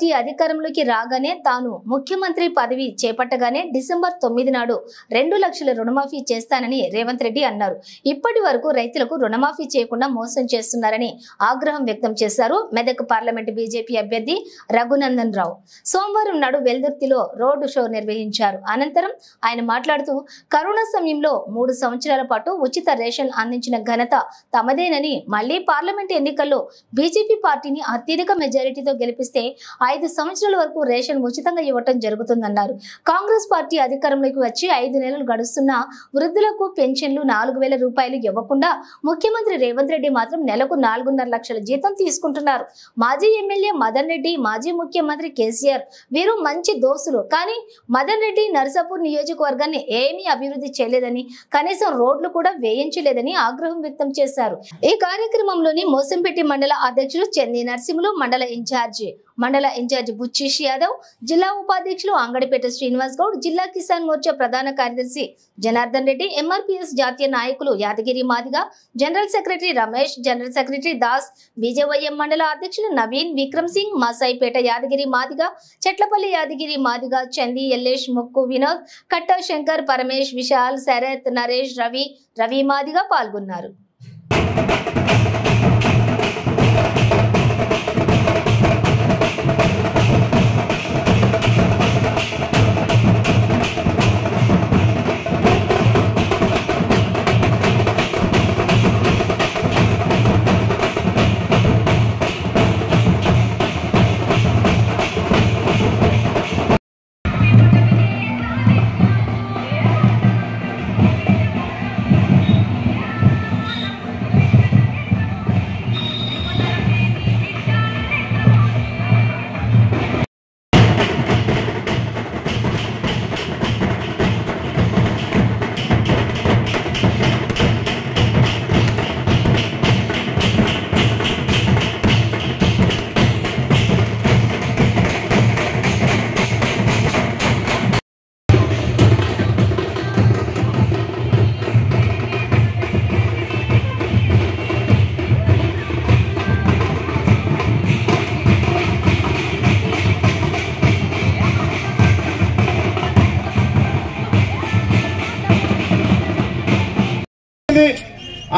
Party అధికారంలోకి రాగానే తాను ముఖ్యమంత్రి పదవి చేపట్టగానే డిసెంబర్ 9 నాడు 2 లక్షల రుణమాఫీ చేస్తానని రేవంత్ రెడ్డి అన్నారు. ఇప్పటి వరకు రైతులకు రుణమాఫీ చేయకుండా మోసం చేస్తున్నారని ఆగ్రహం వ్యక్తం చేశారు మెదక్ పార్లమెంట్ బీజేపీ అభ్యర్థి రఘునందన్ రావు. సోమవారం నాడు వెల్దుర్తిలో రోడ్ షో నిర్వహించారు. అనంతరం ఆయన మాట్లాడుతూ కరోనా సమయంలో 3 సంవత్సరాల పాటు ఉచిత రేషన్ అందించిన ఘనత తమదేనని, మళ్లీ పార్లమెంట్ ఎన్నికల్లో బీజేపీ పార్టీని అత్యధిక మెజారిటీతో గెలిపిస్తే 5 సంవత్సరాల వరకు రేషన్ ఉచితంగా ఇవ్వటం జరుగుతుందన్నారు. కాంగ్రెస్ పార్టీ అధికారంలోకి వచ్చి 5 నెలలు గడుస్తున్నా వృద్ధులకు పెన్షన్లు 4,000 రూపాయలు ఇవ్వకుండా ముఖ్యమంత్రి రేవంత్ రెడ్డి మాత్రం నెలకు 4.5 లక్షల జీతం తీసుకుంటున్నారు. మాజీ ఎమ్మెల్యే మదన్ రెడ్డి, మాజీ ముఖ్యమంత్రి కేసీఆర్ వీరు మంచి దోస్తులు. కానీ మదన్ రెడ్డి నర్సాపూర్ నియోజకవర్గాన్ని ఏమీ అభివృద్ధి చేయలేదని, కనీసం రోడ్లు కూడా వేయించలేదని ఆగ్రహం వ్యక్తం చేశారు. ఈ కార్యక్రమంలోని మోసంపేట మండల అధ్యక్షులు చందీ నరసింహులు, మండల ఇన్ఛార్జి బుచ్చిష్ యాదవ్, జిల్లా ఉపాధ్యక్షులు అంగడిపేట శ్రీనివాస్ గౌడ్, జిల్లా కిసాన్ మోర్చా ప్రధాన కార్యదర్శి జనార్దన్ రెడ్డి, ఎంఆర్పీఎస్ జాతీయ నాయకులు Yadagiri Madiga, general secretary Ramesh, general secretary Das, BJYM మండల అధ్యక్షులు నవీన్, విక్రమ్ సింగ్, మాసాయిపేట యాదగిరి మాదిగ, చెట్లపల్లి యాదగిరి మాదిగ, చందీ, ఎల్లేష్, ముక్కు వినోద్, కట్ట శంకర్, పరమేష్, విశాల్, శరత్, నరేష్, రవి మాదిగ పాల్గొన్నారు.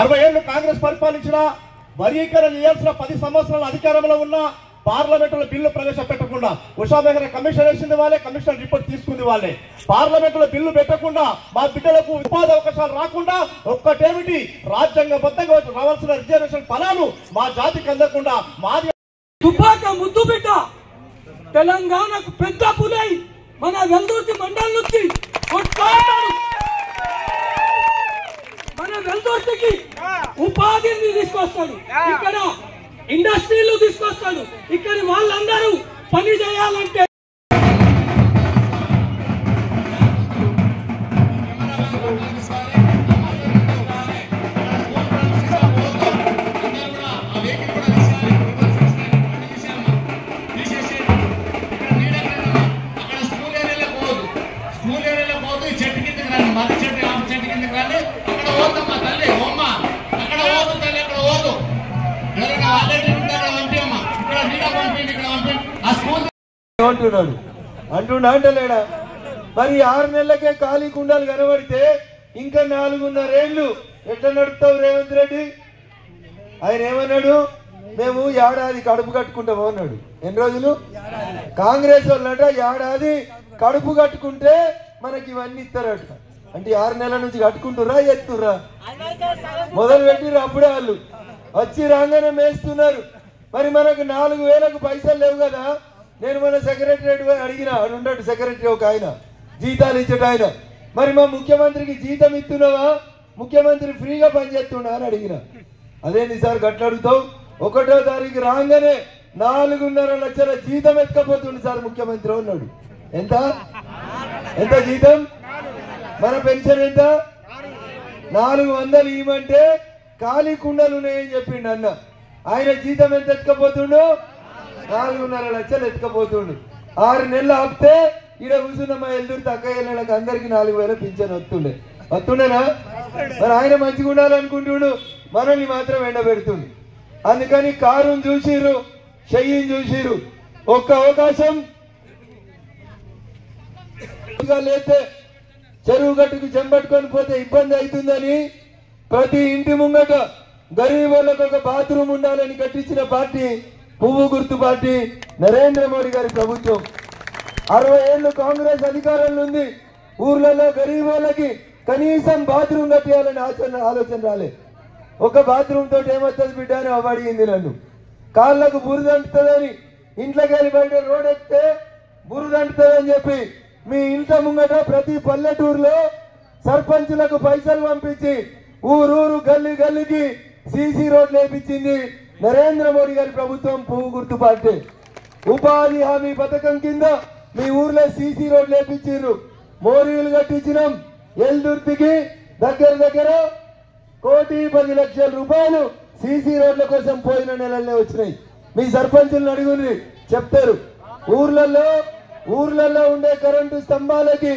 అరవై ఏళ్లు కాంగ్రెస్ పరిపాలించిన వర్గీకరణ చేయాల్సిన 10 సంవత్సరాల అధికారంలో ఉన్న పార్లమెంటులో బిల్లు ప్రవేశపెట్టకుండా ఉషాబేగర కమిషన్ వేసింది వాళ్ళే, కమిషన్ రిపోర్ట్ తీసుకుంది వాళ్ళే. పార్లమెంటులో బిల్లు పెట్టకుండా మా బిడ్డలకు ఉపాధి అవకాశాలు రాకుండా, ఒక్కటేమిటి రాజ్యాంగబద్ధంగా రావాల్సిన రిజర్వేషన్ ఫలాలు మా జాతికి అందకుండా మాది తుపాక ముద్దు బిడ్డ తెలంగాణకు పెద్ద పులై మన వెల్దుర్తి మండలం నుంచి మన వెల్దుర్తికి ఉపాధిని తీసుకొస్తాడు, ఇక్కడ ఇండస్ట్రీలు తీసుకొస్తాడు, ఇక్కడ వాళ్ళందరూ పని చేయాలంటే అంటున్నాడా? మరి 6 నెలలకే ఖాళీ కుండాలు కనబడితే ఇంకా 4.5 ఏళ్ళు ఎట్లా నడుపుతావు రేవంత్ రెడ్డి? ఆయన ఏమన్నాడు, మేము ఏడాది కడుపు కట్టుకుంటాము అన్నాడు. ఎన్ని రోజులు? కాంగ్రెస్ వాళ్ళట ఏడాది కడుపు కట్టుకుంటే మనకి ఇవన్నీ ఇస్తారట. అంటే 6 నెలల నుంచి కట్టుకుంటుర్రా, ఎత్తుర్రా? మొదలు పెట్టిర్రు అప్పుడే. వాళ్ళు వచ్చి రాగానే మేస్తున్నారు. మరి మనకు 4,000కు పైసలు లేవు కదా. నేను మన సెక్రటరీ అడిగిన, ఉన్నాడు సెక్రటరీ ఒక ఆయన, జీతాలు ఇచ్చట ఆయన. మరి మా ముఖ్యమంత్రికి జీతం ఇస్తున్నావా, ముఖ్యమంత్రి ఫ్రీగా పనిచేస్తున్నా అని అడిగిన. అదేంటి సార్ గట్ల అడుగుతావు? 1వ తారీఖు రాగానే 4.5 లక్షల జీతం ఎత్తుకపోతుంది సార్ ముఖ్యమంత్రి అన్నాడు. ఎంత ఎంత జీతం? మన పెన్షన్ ఎంత? 400 ఇవ్వమంటే ఖాళీ కుండలు ఉన్నాయని చెప్పిండు అన్న. ఆయన జీతం ఎంత ఎత్తుకపోతుండు? 4.5 లక్షలు ఎత్తుకపోతుండు. 6 నెలలు ఆపితే ఈడ కూర్చున్న మా ఎల్దుర్తి అక్కయ్యలకు అందరికి 4,000 పింఛన్ వస్తుండేనా? మరి ఆయన మంచిగా ఉండాలనుకుంటుడు, మనల్ని మాత్రం ఎండబెడుతుండు. అందుకని కారుని చూసిరు, చెయ్యిని చూసిరు. ఒక్క అవకాశం లేతే చెరువు గట్టుకు చెంబట్టుకొని పోతే ఇబ్బంది అవుతుందని ప్రతి ఇంటి ముంగట గరీబులకు ఒక బాత్రూమ్ ఉండాలని కట్టించిన పార్టీ పువ్వు గుర్తు పార్టీ నరేంద్ర మోడీ గారి ప్రభుత్వం. 60 ఏళ్ళు కాంగ్రెస్ అధికారంలో ఉంది. ఊర్లలో గరీబులకి కనీసం బాత్రూమ్ కట్టియాలని ఆలోచన రాలే. ఒక బాత్రూమ్ తోటి ఏమవుతుంది బిడ్డ అని అడిగింది నన్ను. కాళ్ళకు బురదంటుతుందని ఇంట్లోకి వెళ్ళి బయట రోడ్ ఎక్కితే బురదంటుతుందని చెప్పి మీ ఇంట్లో ముంగట ప్రతి పల్లెటూరులో సర్పంచులకు పైసలు పంపించి ఊరూరు గల్లీ గల్లీకి సీసీ రోడ్లు వేయించింది నరేంద్ర మోడీ గారి ప్రభుత్వం పువ్వు గుర్తు పార్టీ. ఉపాధి హామీ పథకం కింద మీ ఊర్లో సీసీ రోడ్లు వేయించారు. మోరీలు కట్టించినాం. ఎల్దుర్తికి దగ్గర 1,10,00,000 రూపాయలు సీసీ రోడ్ల కోసం పోయిన నెలల్లో వచ్చినాయి. మీ సర్పంచులను అడుగుని చెప్తారు. ఊర్లలో ఉండే కరెంటు స్తంభాలకి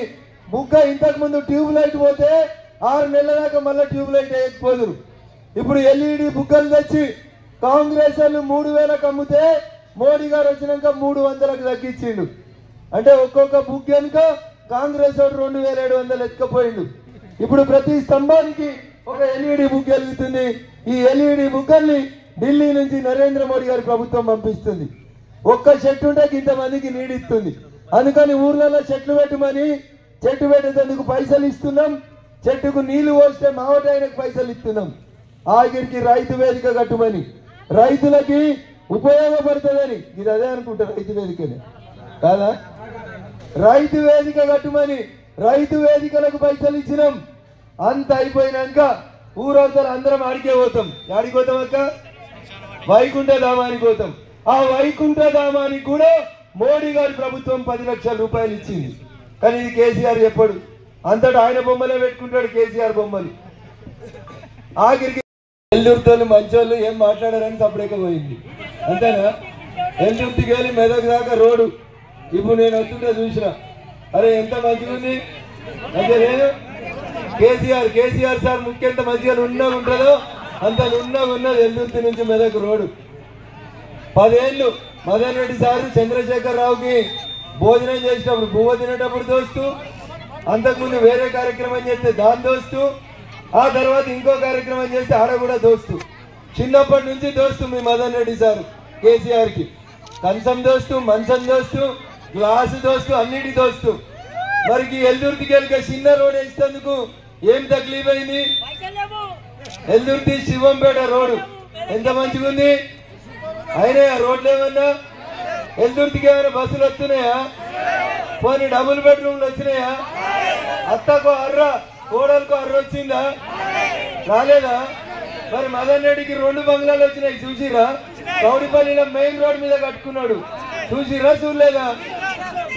బుగ్గ ఇంతకు ముందు ట్యూబ్ లైట్ పోతే 6 నెలల దాకా మళ్ళీ ట్యూబ్ లైట్ వేయకపోదురు. ఇప్పుడు ఎల్ఈడి బుగ్గలు తెచ్చి కాంగ్రెస్ వాళ్ళు 3,000కు అమ్మితే మోడీ గారు వచ్చినాక 300కు తగ్గించిండు. అంటే ఒక్కొక్క బుక్ కనుక కాంగ్రెస్ వాడు 2,700 ఎత్తుకపోయిండు. ఇప్పుడు ప్రతి స్తంభానికి ఒక ఎల్ఈడి బుక్ వెలుగుతుంది. ఈ ఎల్ఈడి బుగ్గల్ని ఢిల్లీ నుంచి నరేంద్ర మోడీ గారి ప్రభుత్వం పంపిస్తుంది. ఒక్క చెట్టు ఉంటే ఇంతమందికి నీడిస్తుంది. అందుకని ఊర్లలో చెట్లు పెట్టమని చెట్టు పెట్టేందుకు పైసలు ఇస్తున్నాం. చెట్టుకు నీళ్లు పోస్తే మావటాయనకు పైసలు ఇస్తున్నాం. ఆఖరికి రైతు వేదిక కట్టుమని రైతులకి ఉపయోగపడుతుందని ఇది అదే అనుకుంటా. రైతు వేదికనే కాదా? రైతు వేదిక కట్టుమని రైతు వేదికలకు పైసలు ఇచ్చినాం. అంత అయిపోయినాక ఊరవతలు అందరం ఆడికే పోతాం. ఆడికి పోతాం అక్క? వైకుంఠ ధామానికి పోతాం. ఆ వైకుంఠ ధామానికి కూడా మోడీ గారి ప్రభుత్వం 10 లక్షల రూపాయలు ఇచ్చింది. కానీ ఇది కేసీఆర్ చెప్పాడు. అంతటా ఆయన బొమ్మలే పెట్టుకుంటాడు కేసీఆర్ బొమ్మలు. ఆఖరికి ఎల్లుర్తోళ్ళు మంచోళ్ళు ఏం మాట్లాడారని తప్పలేకపోయింది. అంతేనా? ఎల్లుర్తికి వెళ్ళి మెదక్ దాకా రోడ్డు ఇప్పుడు నేను వస్తుంటే చూసిన, అరే ఎంత మంచిగా ఉంది అంటే లేదు. కేసీఆర్ సార్ ముఖ్య ఎంత మంచిగా నున్నగా ఉంటుందో అంత నున్నగా ఉన్నది ఎల్లుర్తి నుంచి మెదక్ రోడ్డు. 10 ఏళ్ళు మదన్ రెడ్డి సారు చంద్రశేఖర్ రావుకి భోజనం చేసేటప్పుడు బువ్వ తినేటప్పుడు దోస్తు, అంతకుముందు వేరే కార్యక్రమం చేస్తే దాని దోస్తు, ఆ తర్వాత ఇంకో కార్యక్రమం చేస్తే ఆడ కూడా దోస్తు. చిన్నప్పటి నుంచి దోస్తు మీ మదన్ రెడ్డి సారు కేసీఆర్కి. కంచం దోస్తు, మంచం దోస్తు, గ్లాసు దోస్తు, అన్నిటి దోస్తు. మరికి ఎల్దుర్తికి వెళ్ళక చిన్న రోడ్ వేసేందుకు ఏం తక్లీఫ్ అయింది? ఎల్దుర్తి శివంపేట రోడ్డు ఎంత మంచిగా ఉంది. అయినా రోడ్లు ఏమన్నా ఎల్దుర్తికి ఏమైనా బస్సులు వస్తున్నాయా? పోనీ డబుల్ బెడ్రూమ్లు వచ్చినాయా? అత్తకు అర్ర కోడలకు అర్ర వచ్చిందా? రాలేదా? మరి మదన్ రెడ్డికి 2 బంగ్లాలు వచ్చినాయి చూసిరా? కౌడిపల్లిలో మెయిన్ రోడ్ మీద కట్టుకున్నాడు చూసిరా? చూడలేదా?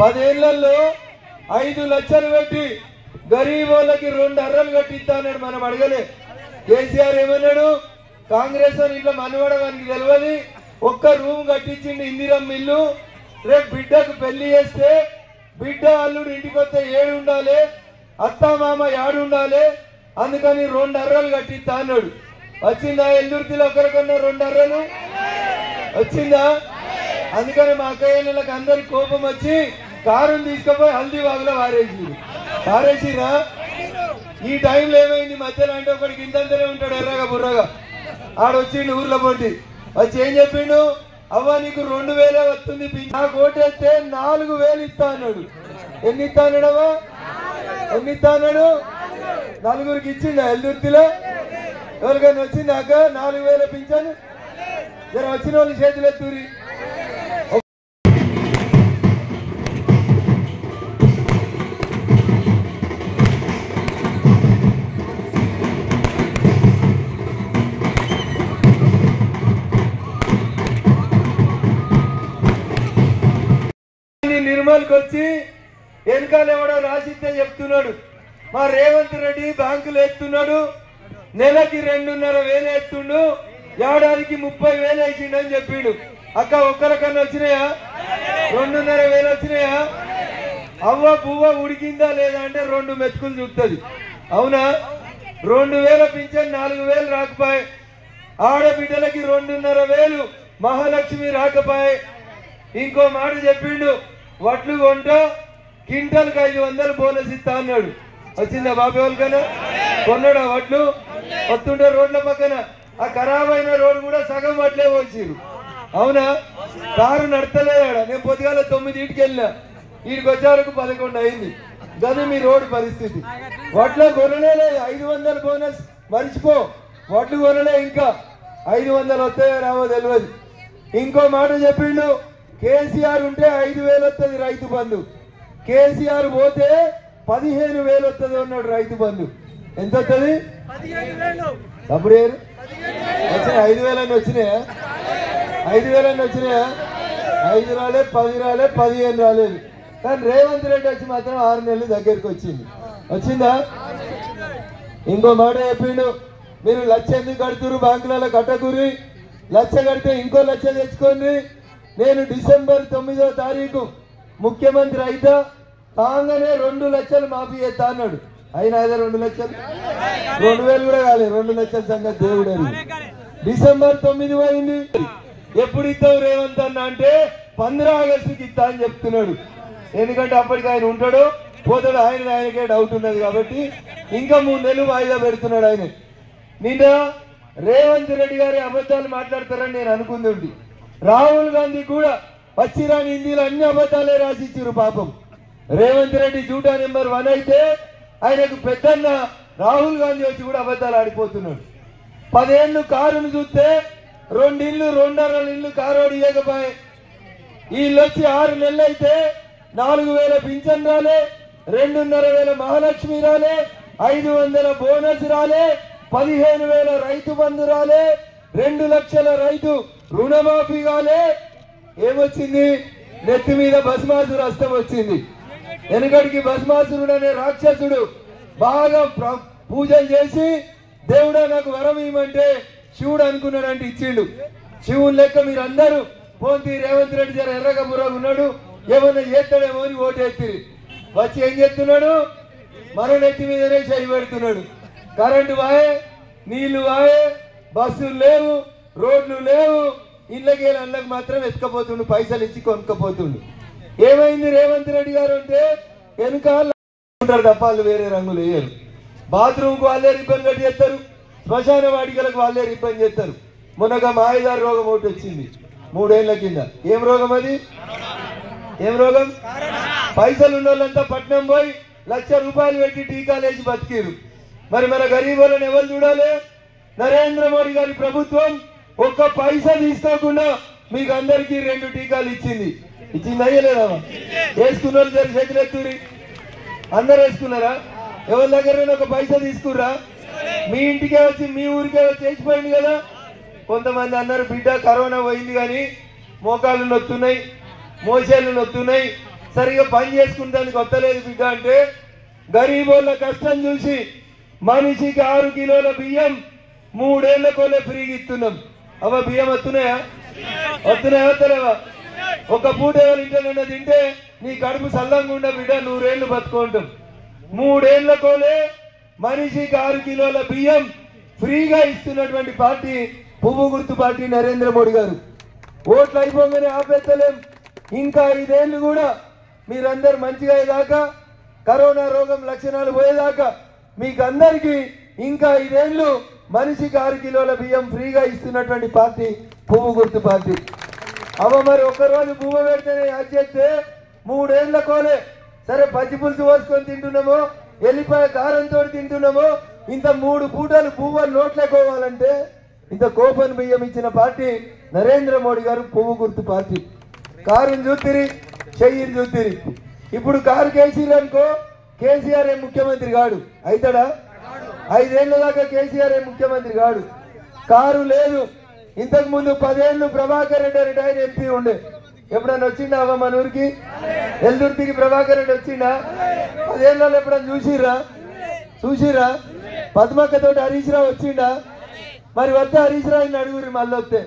10 ఏళ్లలో 5 లక్షలు పెట్టి గరీబ్ వాళ్ళకి 2 అర్రలు కట్టిస్తా అన్నాడు. మనం అడగలే. కేసీఆర్ ఏమన్నాడు? కాంగ్రెస్ అని ఇట్లా మనవడడానికి తెలియదు, ఒక్క రూమ్ కట్టించిండు ఇందిరమ్మ ఇల్లు. రేపు బిడ్డకు పెళ్లి చేస్తే బిడ్డ అల్లుడు ఇంటికి వస్తే 7 ఉండాలి, అత్త మామ 7 ఉండాలి, అందుకని 2 అర్రలు కట్టిస్తా అన్నాడు. వచ్చిందా? ఎల్దుర్తిలో ఒకరికన్నా 2 అర్రలు వచ్చిందా? అందుకని మా అక్కయ్యలకు అందరికి కోపం వచ్చి కారుని తీసుకుపోయి హల్దీబాగ్లో పారేసిరా. ఈ టైంలో ఏమైంది మధ్యలో అంటే ఒకడికి ఇంతంతనే ఉంటాడు ఎర్రగా బుర్రగా. ఆడొచ్చిండు ఊర్లో పోటీ వచ్చి ఏం చెప్పిండు? అవ్వ నీకు 2,000 వస్తుంది, నాకు ఓటేస్తే 4,000 ఇస్తా అన్నాడు. ఎన్ని ఇస్తా అన్నాడవా? ఎన్ని ఇస్తా అన్నాడు? 4గురికి ఇచ్చిండా ఎల్దుర్తిలో? ఎవరికైనా వచ్చిందాక 4,000 పింఛను? జర వచ్చిన వాళ్ళు చేతులు ఎత్తురి. నిర్మల్కి వచ్చి వెనకాల ఎవడో రాసిస్తే చెప్తున్నాడు, మా రేవంత్ రెడ్డి బ్యాంకులు ఎత్తున్నాడు, నెలకి 2,500 ఎత్తుండు, ఏడాదికి 30,000 వేసిండని చెప్పిండు. అక్క ఒక్కరికన్నా వచ్చినాయా? 2,500 వచ్చినాయా? అవ్వ పువ్వ ఉడికిందా లేదా అంటే 2 మెతుకులు చూస్తుంది. అవునా? 2,000 పింఛన్ 4,000 రాకపోయి, ఆడబిడ్డలకి 2,500 మహాలక్ష్మి రాకపోయి, ఇంకో మాట చెప్పిండు, వడ్లు కొంటా క్వింటల్కి 500 బోనస్ ఇస్తా అన్నాడు. వచ్చిందా బాబు ఎవరికైనా? కొన్నాడు ఆ వడ్లు? వస్తుంటే రోడ్ల పక్కన ఆ ఖరాబ్ అయిన రోడ్డు కూడా సగం వడ్లే వచ్చిరు. అవునా? కారు నడతలేదాడ. నేను పొద్దుగాల 9కి వెళ్ళినా, వీడికి వచ్చేవరకు 11 అయింది. గది మీ రోడ్డు పరిస్థితి. వడ్లు కొనలే 500 బోనస్ మర్చిపో. వడ్లు కొనలే, ఇంకా 500 వస్తాయో రావో తెలియదు. ఇంకో మాట చెప్పిండు, కేసీఆర్ ఉంటే 5,000 వస్తుంది రైతు బంధు, కేసీఆర్ పోతే 15,000 వస్తుంది అన్నాడు రైతు బంధు. ఎంత వస్తుంది? అప్పుడు వచ్చినాయి 5,000 అని వచ్చినాయా? 5,000 అని వచ్చినాయా? 5 రాలే, 10 రాలే, 15 రాలేదు. కానీ రేవంత్ రెడ్డి వచ్చి మాత్రం 6 నెలలు దగ్గరికి వచ్చింది. వచ్చిందా? ఇంకో మాట చెప్పిండు, మీరు 1,00,000 ఎందుకు కడుతురు, బ్యాంకులలో కట్టకూరి, 1,00,000 కడితే ఇంకో 1,00,000 తెచ్చుకోండి. నేను డిసెంబర్ 9వ తారీఖు ముఖ్యమంత్రి అయితే కాగానే 2 లక్షలు మాఫీ చేస్తా అన్నాడు. అయినా 2 లక్షలు, 2,000 కూడా కాలేదు. 2 లక్షల సంగతి దేవుడు. డిసెంబర్ 9 పోయింది. ఎప్పుడు ఇస్తావు రేవంత్ అన్న అంటే 15 ఆగస్టుకి ఇస్తా అని చెప్తున్నాడు. ఎందుకంటే అప్పటికి ఆయన ఉంటాడు పోతాడు, ఆయనకే డౌట్ ఉన్నది కాబట్టి ఇంకా 3 నెలలు వాయిదా పెడుతున్నాడు ఆయన. నిన్న రేవంత్ రెడ్డి గారి అబద్ధాలు మాట్లాడతారని నేను అనుకుంది. రాహుల్ గాంధీ కూడా వచ్చిరాని హిందీలో అన్ని అబద్ధాలే రాసిచ్చారు పాపం. రేవంత్ రెడ్డి జూటా నెంబర్ 1 అయితే ఆయనకు పెద్దన్న రాహుల్ గాంధీ వచ్చి కూడా అబద్ధాలు ఆడిపోతున్నాడు. 10 ఏళ్ళు కారును చూస్తే 2 ఇళ్ళు 2.5 ఇళ్ళు కారోడు ఇవ్వకపోయే. వీళ్ళు వచ్చి 6 నెలలు అయితే 4,000 పింఛన్ రాలే, 2,500 మహాలక్ష్మి రాలే, 500 బోనస్ రాలే, 15,000 రైతు బంధు రాలే, 2 లక్షల రైతు రుణమాఫీ కాలే. ఏమొచ్చింది? నెత్తి మీద భస్మాసురు హస్తం వచ్చింది. వెనుకడికి భస్మాసురుడు అనే రాక్షసుడు బాగా పూజలు చేసి దేవుడా నాకు వరం ఇవ్వమంటే శివుడు అనుకున్నాడంటే ఇచ్చిండు. శివుని లెక్క మీరు అందరూ పోంతి రేవంత్ రెడ్డి జర ఎర్రగా బుర్రగా ఉన్నాడు, ఏమన్నా చేస్తాడేమో అని ఓటేత్తిరి. వచ్చి ఏం చేస్తున్నాడు? మన నెత్తి మీదనే చేయి పెడుతున్నాడు. కరెంటు వాయే, నీళ్లు వాయే, బస్సులు లేవు, రోడ్లు లేవు, ఇళ్ళకి అన్నకు మాత్రం ఎత్తుకపోతుండు, పైసలు ఇచ్చి కొనుక్కపోతుండు. ఏమైంది రేవంత్ రెడ్డి గారు అంటే వెనుకాల తప్పాలు వేరే రంగులు వేయరు. బాత్రూమ్కి వాళ్ళే రిబ్బన్ కట్టి చేస్తారు, శ్మశాన వాటికలకు వాళ్ళే రిబ్బన్ చేస్తారు. మొన్నగా మాయదారు రోగం ఒకటి వచ్చింది 3 ఏళ్ల కింద. ఏం రోగం అది? ఏం రోగం? పైసలు ఉన్న వాళ్ళంతా పట్నం పోయి 1,00,000 రూపాయలు పెట్టి టీకాలు వేసి బతికిరు. మరి మన గరీబ్ వాళ్ళని ఎవరు చూడాలి? నరేంద్ర మోడీ గారి ప్రభుత్వం ఒక్క పైసా తీసుకోకుండా మీకు అందరికీ 2 టీకాలు ఇచ్చింది. ఇచ్చింది అయ్యలేదా? వేసుకున్న వాళ్ళు జరి చేతులు ఎత్తురి. అందరు వేసుకున్నారా? ఎవరి దగ్గర ఒక పైసా తీసుకుర్రా? మీ ఇంటికే వచ్చి మీ ఊరికే వచ్చి చేసిపోయింది కదా. కొంతమంది అన్నారు బిడ్డ కరోనా పోయింది కానీ మోకాళ్ళు నొత్తున్నాయి, మోసేళ్ళు నొత్తున్నాయి, సరిగా పని చేసుకున్న దానికి వస్తలేదు బిడ్డ అంటే గరీబోళ్ళ కష్టం చూసి మనిషికి 6 కిలోల బియ్యం 3 ఏళ్లకోలే ఫ్రీగా ఇస్తున్నాం. అవ్వ బియ్యం వస్తున్నాయా? వస్తలేవా? ఒక పూట ఎవరి ఇంట్లో తింటే నీ కడుపు సల్లంగా ఉండ బిడ్డ 100 ఏళ్ళు బతుకుంటాం. 3 ఏళ్లకోలే మనిషికి 6 కిలోల బియ్యం ఫ్రీగా ఇస్తున్నటువంటి పార్టీ పువ్వు గుర్తు పార్టీ నరేంద్ర మోడీ గారు. ఓట్లు అయిపోగానే ఆపేస్తలేం. ఇంకా 5 ఏళ్ళు కూడా మీరందరూ మంచిగా అయ్యేదాకా, కరోనా రోగం లక్షణాలు పోయేదాకా మీకు అందరికీ ఇంకా 5 ఏళ్ళు మనిషికి 6 కిలోల బియ్యం ఫ్రీగా ఇస్తున్నటువంటి పార్టీ పువ్వు గుర్తు పార్టీ. అవ మరి ఒక్కరోజు భూమ పెడితేనే యాడ్ చేస్తే 3 ఏళ్ల కోలే సరే పచ్చి పులుసు పోసుకొని తింటున్నామో, ఎల్లిపాయ కారంతో తింటున్నామో, ఇంత 3 పూటలు పువ్వు నోట్లేకోవాలంటే ఇంత కోపన్ బియ్యం ఇచ్చిన పార్టీ నరేంద్ర మోడీ గారు పువ్వు గుర్తు పార్టీ. కారుని చూతిరి, చెయ్యిని చూతిరి. ఇప్పుడు కారు కేసీఆర్ అనుకో, కేసీఆర్ ఏం ముఖ్యమంత్రి కాడు. అవుతాడా? 5 ఏళ్ల దాకా కేసీఆర్ ఏం ముఖ్యమంత్రి కాడు. కారు లేదు. ఇంతకు ముందు 10 ఏళ్ళు ప్రభాకర్ రెడ్డి రిటైర్ ఎంపీ ఉండే. ఎప్పుడన్నా వచ్చిండా అవ్వ మన ఊరికి? ఎల్దుర్తికి ప్రభాకర్ రెడ్డి వచ్చిండా? 10 ఏళ్ళలో ఎప్పుడన్నా చూసిరా? పద్మక్కతోటి హరీష్ రావు వచ్చిండా? మరి వస్తే హరీష్ రావుని అడుగురి. మళ్ళీ వస్తే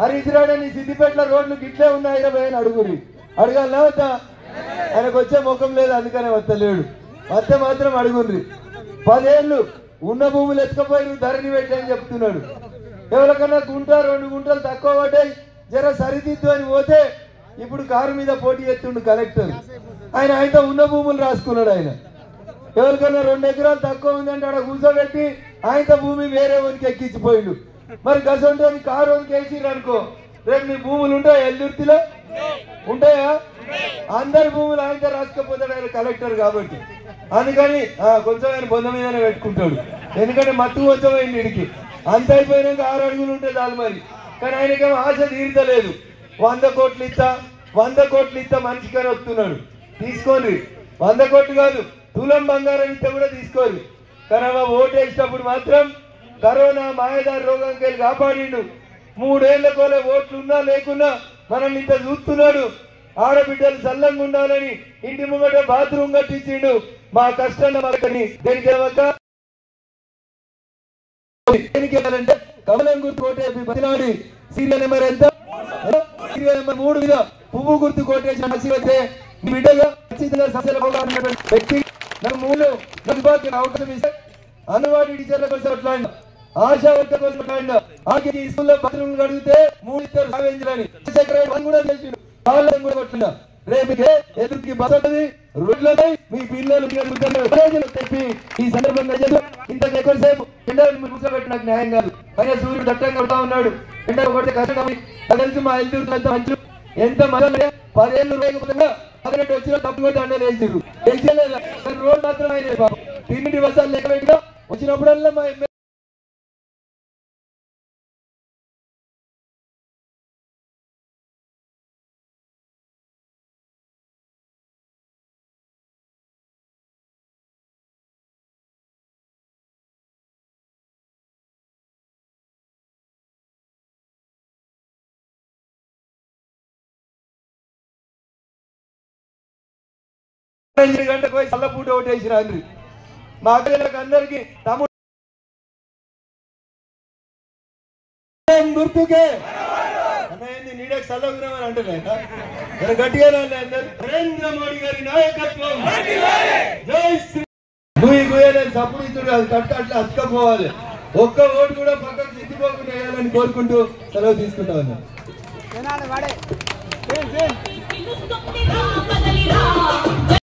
హరీష్ రావు నీ సిద్దిపేటలో రోడ్లు గిట్లే ఉన్నాయి అని అడుగురి. అడగాలనా వద్దా? ఆయనకు వచ్చే ముఖం లేదు, అందుకనే వస్తలేడు. వస్తే మాత్రం అడుగుర్రి. 10 ఏళ్ళు ఉన్న భూములు ఎత్తుకపోయి ధరని పెట్టని చెప్తున్నాడు. ఎవరికన్నా 1-2 గుంటలు తక్కువ పడ్డాయి, జర సరిదిద్దు అని పోతే ఇప్పుడు కారు మీద పోటీ ఎత్తుండు కలెక్టర్. ఆయనతో ఉన్న భూములు రాసుకున్నాడు. ఆయన ఎవరికన్నా 2 ఎకరాలు తక్కువ ఉందంటే ఆడ కూర్చోబెట్టి ఆయనతో భూమి వేరే వానికి ఎక్కించిపోయిండు. మరి గసంటే కారు వానికి వేసిర్రు అనుకో, రేపు మీ భూములు ఉంటాయా? ఎల్దుర్తిలో ఉంటాయా? అందరి భూములు ఆయనతో రాసుకపోతాడు ఆయన కలెక్టర్ కాబట్టి. అందుకని కొంచెం ఆయన బొంద మీదనే పెట్టుకుంటాడు. ఎందుకంటే మత్తు కొంచెం అయింది ఇడికి. అంత అయిపోయినాక 6 అడుగులు ఉంటే చాలు మరి. కానీ ఆయనకేమో ఆశ తీరుతలేదు. 100 కోట్లు ఇస్తా 100 కోట్లు ఇస్తా మనిషికని వస్తున్నాడు. తీసుకోండి, 100 కోట్లు కాదు, తులం బంగారం ఇస్తే కూడా తీసుకోరు. కానీ ఓటు వేసినప్పుడు మాత్రం కరోనా మాయదారి రోగంకి వెళ్ళి కాపాడిండు. 3 ఏళ్ల కోలే ఓట్లు ఉన్నా లేకున్నా మనల్ని ఇంత చూస్తున్నాడు. ఆడబిడ్డలు చల్లంగా ఉండాలని ఇంటి ముంగట బాత్రూమ్ కట్టించిండు. మా కష్టం మనకని దేనికేమంటే కమలం గుర్తు కోటేసి బతిలాడి సీరియల్ నెంబర్ ఎంత? సీరియల్ నెంబర్ 3 మీద పువ్వు గుర్తు కోటేసి ఆశీర్వదిస్తే మీ బిడ్డగా ఖచ్చితంగా సమస్యల వ్యక్తి నాకు 3 అవకాశం ఇస్తే అంగన్వాడీ టీచర్ల కోసం అట్లాంటి ఆశా వర్గ కోసం అట్లాంటి ఆకి స్కూల్లో బాత్రూమ్ కడిగితే 3 ఇస్తారు సావేంజలని కూడా తెలిసిండు. వాళ్ళని కూడా కొట్టిన రేపుకే ఎదురుకి బస్ ఉంటుంది, రోడ్లపై మీ పిల్లలు చెప్పి ఈ సందర్భంగా ఇంత ఎక్కువసేపు ఎండలు కూర్చోబెట్టి నాకు న్యాయం కాదు. కానీ సూర్యుడు దట్టంగా కొడతా ఉన్నాడు. ఎండలు కొడితే కష్టం. కలిసి మా ఎల్దుర్తి అంత మంచి ఎంత మళ్ళీ 10 ఏళ్ళు వేయకపోతే 18 వచ్చిన తప్పు కొట్టి అండలు వేసిర్రు. రోడ్ మాత్రం అయినాయి. తిండి వర్షాలు లెక్క పెట్టినా వచ్చినప్పుడల్లా మా గంటకు పోయి చల్ల పూట ఒకటి వేసిరా అండ్రి. మా అక్కలకు అందరికి తమ్ముడు గుర్తుకే అన్నది నీడకు చల్లగురామని అంటున్నాయి. గట్టిగా నరేంద్ర మోడీ గారి నాయకత్వం జై శ్రీ గుయ్యని సప్పుడు ఇచ్చుడు. అది కట్ట అట్లా అతుకపోవాలి. ఒక్క ఓటు కూడా పక్కకు చిత్తిపోకుండా వేయాలని కోరుకుంటూ సెలవు తీసుకుంటా ఉన్నాను.